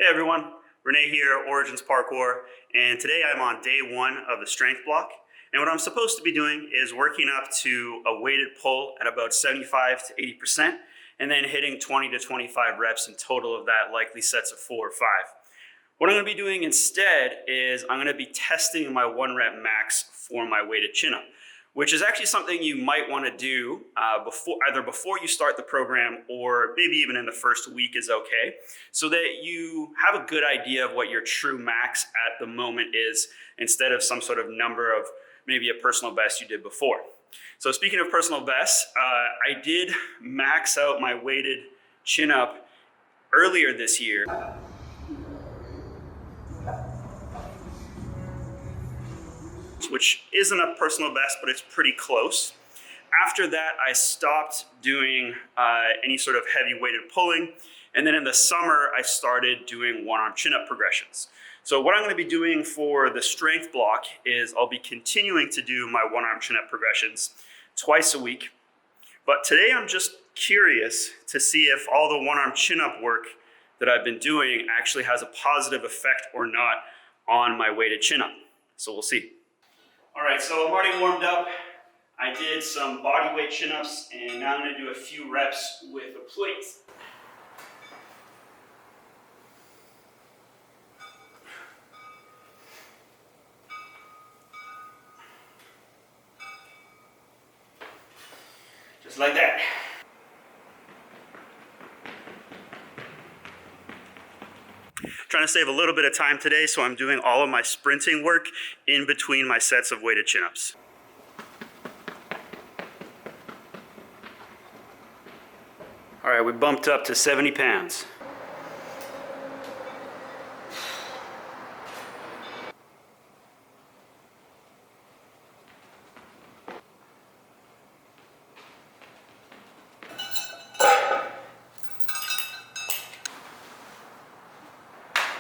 Hey everyone, Renee here, Origins Parkour, and today I'm on day one of the strength block. And what I'm supposed to be doing is working up to a weighted pull at about 75 to 80%, and then hitting 20 to 25 reps in total of that, likely sets of 4 or 5. What I'm going to be doing instead is I'm going to be testing my 1 rep max for my weighted chin-up, which is actually something you might want to do either before you start the program or maybe even in the first week is okay, so that you have a good idea of what your true max at the moment is instead of some sort of number of maybe a personal best you did before. So speaking of personal bests, I did max out my weighted chin-up earlier this year. Which isn't a personal best, but it's pretty close. After that, I stopped doing any sort of heavy weighted pulling. And then in the summer, I started doing 1-arm chin-up progressions. So what I'm going to be doing for the strength block is I'll be continuing to do my 1-arm chin-up progressions twice a week. But today I'm just curious to see if all the 1-arm chin-up work that I've been doing actually has a positive effect or not on my weighted chin-up. So we'll see. All right, so I'm already warmed up. I did some body weight chin-ups, and now I'm going to do a few reps with a plate. Just like that. Trying to save a little bit of time today, so I'm doing all of my sprinting work in between my sets of weighted chin-ups. All right, we bumped up to 70 pounds.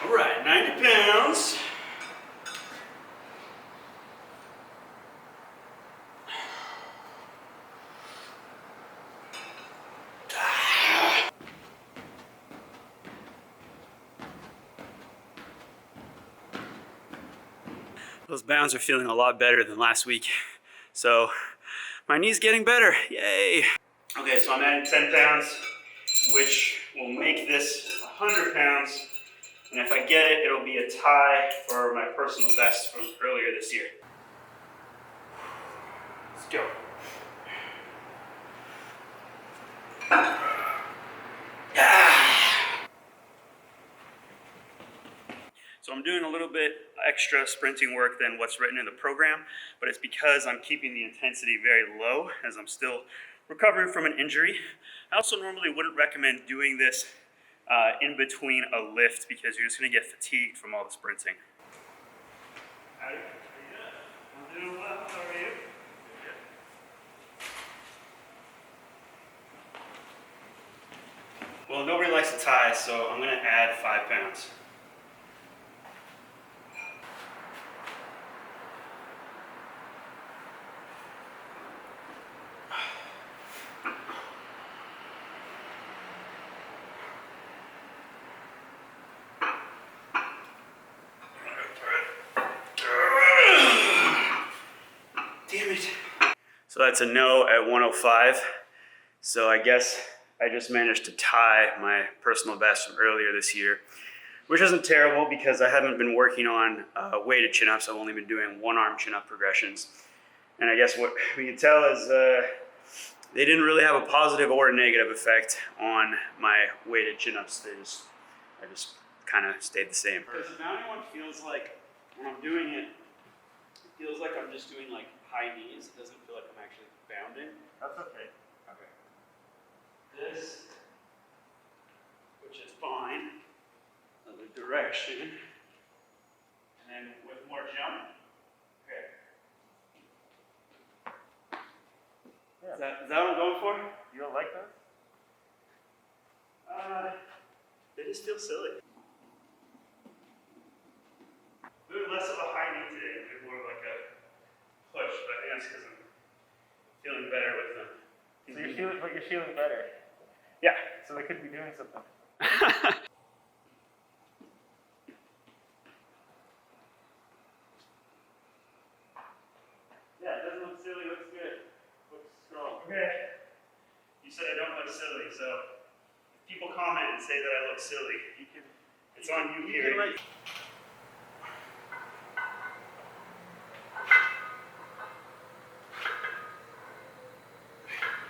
All right, 90 pounds. Those bounds are feeling a lot better than last week. So my knee's getting better, yay. Okay, so I'm adding 10 pounds, which will make this 100 pounds. And if I get it, it'll be a tie for my personal best from earlier this year. Let's go. So I'm doing a little bit extra sprinting work than what's written in the program, but it's because I'm keeping the intensity very low as I'm still recovering from an injury. I also normally wouldn't recommend doing this in between a lift because you're just going to get fatigued from all the sprinting. How are you? I'm doing well. How are you? Well, nobody likes to tie, so I'm going to add 5 pounds. Damn it. So that's a no at 105. So I guess I just managed to tie my personal best from earlier this year, which isn't terrible because I haven't been working on weighted chin-ups. I've only been doing 1-arm chin-up progressions. And I guess what we can tell is they didn't really have a positive or a negative effect on my weighted chin-ups. I just kind of stayed the same. Because now everyone feels like when I'm doing it, it feels like I'm just doing like high knees. It doesn't feel like I'm actually bounding. That's okay. Okay. This, which is fine, other direction, and then with more jump. Okay. Yeah. Is that what I'm going for? You don't like that? They just feel silly. A little less of a high knee today, a bit more of like a push, but I think that's because I'm feeling better with them. So you're feeling better. Yeah. So they could be doing something. silly looks good. Looks strong. Okay. You said I don't look silly, so if people comment and say that I look silly, it's on you here.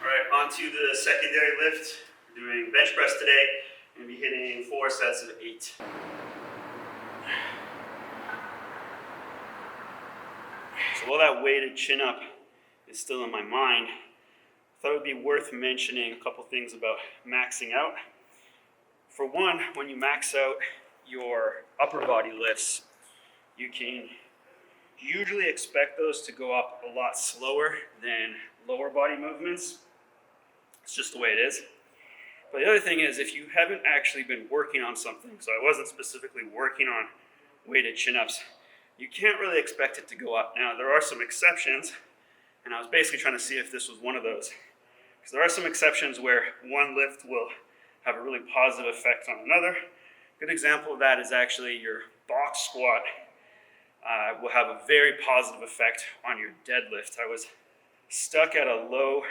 Alright, on to the secondary lift. We're doing bench press today. I'm going to be hitting 4 sets of 8. So while that weighted chin up is still in my mind, I thought it would be worth mentioning a couple things about maxing out. For one, when you max out your upper body lifts, you can usually expect those to go up a lot slower than lower body movements. It's just the way it is. But the other thing is, if you haven't actually been working on something, so I wasn't specifically working on weighted chin-ups, you can't really expect it to go up. Now, there are some exceptions, and I was basically trying to see if this was one of those. Because there are some exceptions where one lift will have a really positive effect on another. A good example of that is actually your box squat will have a very positive effect on your deadlift. I was stuck at a low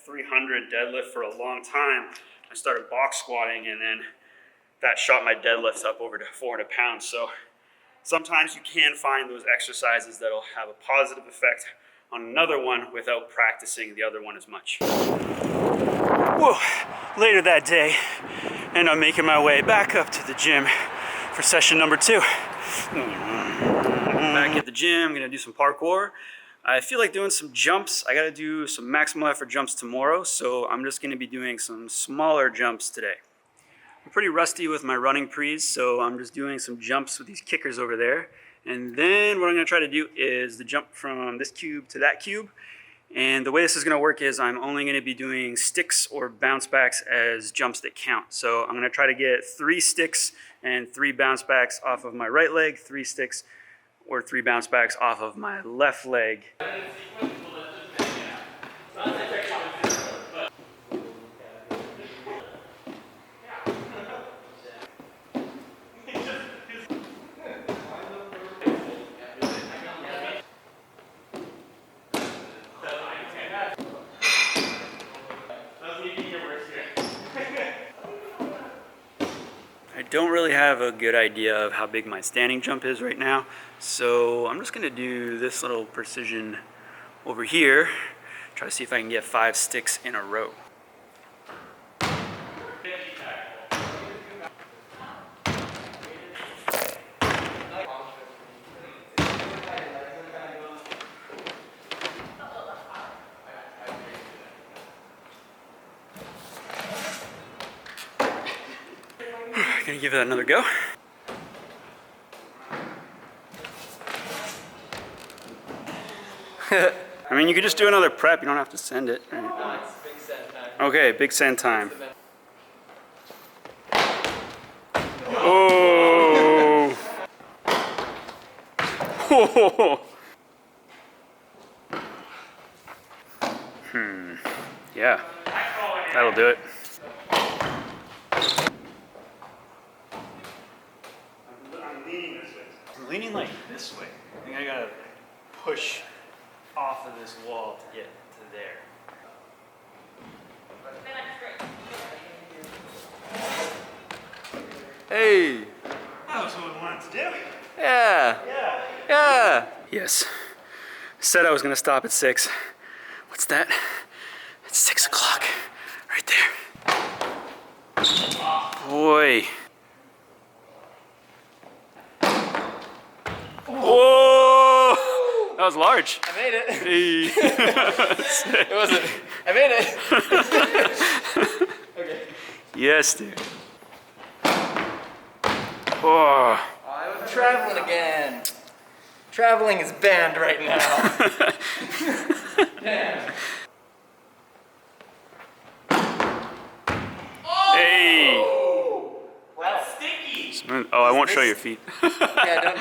300 deadlift for a long time. I started box squatting, and then that shot my deadlift up over to 400 pounds. So sometimes you can find those exercises that'll have a positive effect on another one without practicing the other one as much. Whoa, later that day, and I'm making my way back up to the gym for session number 2. Back at the gym, I'm gonna do some parkour. I feel like doing some jumps. I gotta do some maximal effort jumps tomorrow, so I'm just gonna be doing some smaller jumps today. I'm pretty rusty with my running prees, so I'm just doing some jumps with these kickers over there. And then what I'm gonna try to do is the jump from this cube to that cube. And the way this is gonna work is I'm only gonna be doing sticks or bounce backs as jumps that count. So I'm gonna try to get 3 sticks and 3 bounce backs off of my right leg, 3 sticks or 3 bounce backs off of my left leg. I don't really have a good idea of how big my standing jump is right now, so I'm just gonna do this little precision over here, try to see if I can get 5 sticks in a row. Gonna give it another go. I mean, you could just do another prep. You don't have to send it. Right? No, it's big send time. Okay, big send time. Oh! Yeah, that'll do it. I'm leaning this way. I'm leaning like this way. I think I gotta push off of this wall to get to there. Hey! That was what we wanted to do. Yeah! Yeah. Yeah! Yes. Said I was gonna stop at 6. What's that? It's 6 o'clock. Right there. Boy. Whoa! That was large. I made it! Hey. It wasn't. I made it! Okay. Yes, dude. Oh. I'm traveling again. Traveling is banned right now. Damn. Hey. That's sticky. Oh, I won't show your feet. Yeah,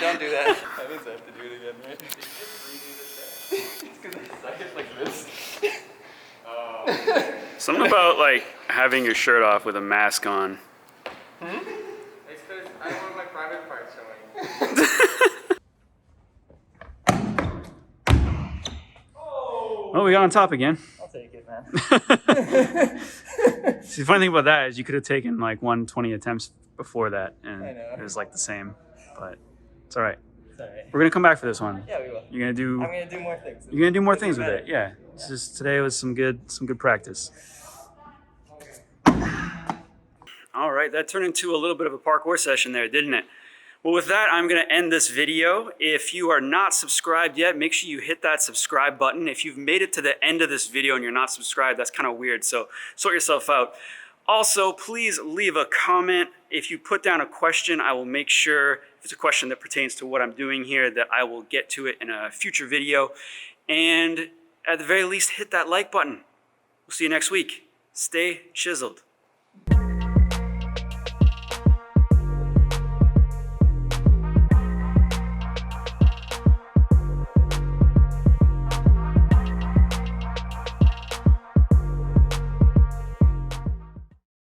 don't do that. That means I have to do it again, right? It's because I suck it like this. Something about like having your shirt off with a mask on. It's because I want my private parts showing. Oh! Oh, we got on top again. I'll take it, man. See, the funny thing about that is you could have taken like 120 attempts before that, and I know. it was like the same, but it's all right. It's all right. We're gonna come back for this one. Yeah, we will. You're gonna do. I'm gonna do more things. You're gonna do more It'll be things with better. it. Yeah. It's just today was some good practice. All right, that turned into a little bit of a parkour session there, didn't it? Well, with that, I'm gonna end this video. If you are not subscribed yet, make sure you hit that subscribe button. If you've made it to the end of this video and you're not subscribed, that's kind of weird, so sort yourself out. Also, please leave a comment. If you put down a question, I will make sure, if it's a question that pertains to what I'm doing here, that I will get to it in a future video. And at the very least, hit that like button. We'll see you next week. Stay chiseled.